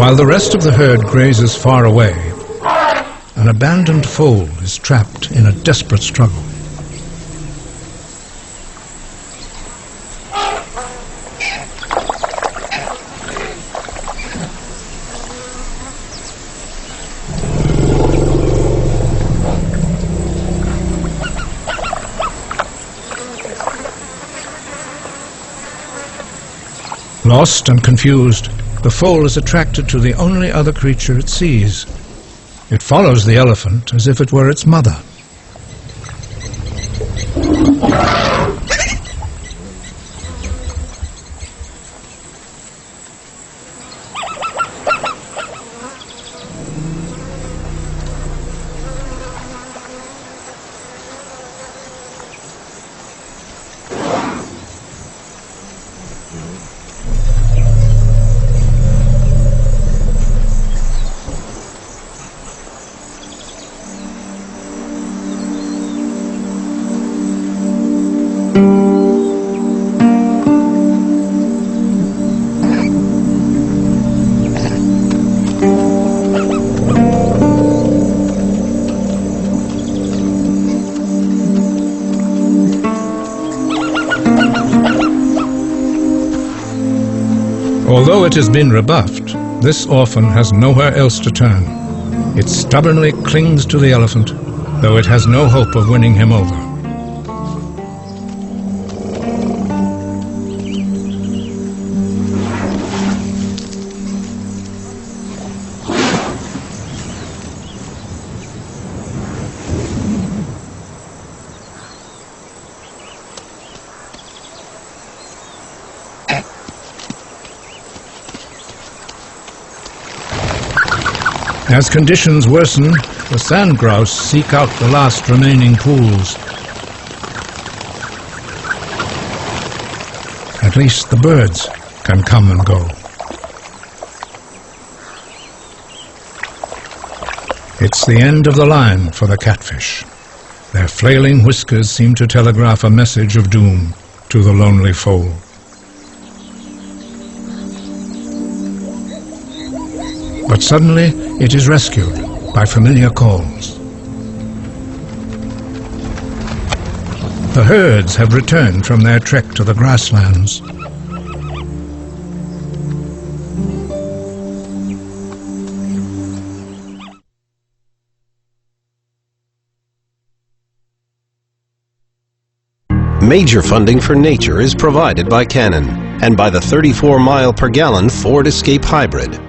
While the rest of the herd grazes far away, an abandoned foal is trapped in a desperate struggle. Lost and confused, the foal is attracted to the only other creature it sees. It follows the elephant as if it were its mother. Although it has been rebuffed, this orphan has nowhere else to turn. It stubbornly clings to the elephant, though it has no hope of winning him over. As conditions worsen, the sand grouse seek out the last remaining pools. At least the birds can come and go. It's the end of the line for the catfish. Their flailing whiskers seem to telegraph a message of doom to the lonely foal. But suddenly, it is rescued by familiar calls. The herds have returned from their trek to the grasslands. Major funding for nature is provided by Canon and by the 34 mile per gallon Ford Escape Hybrid.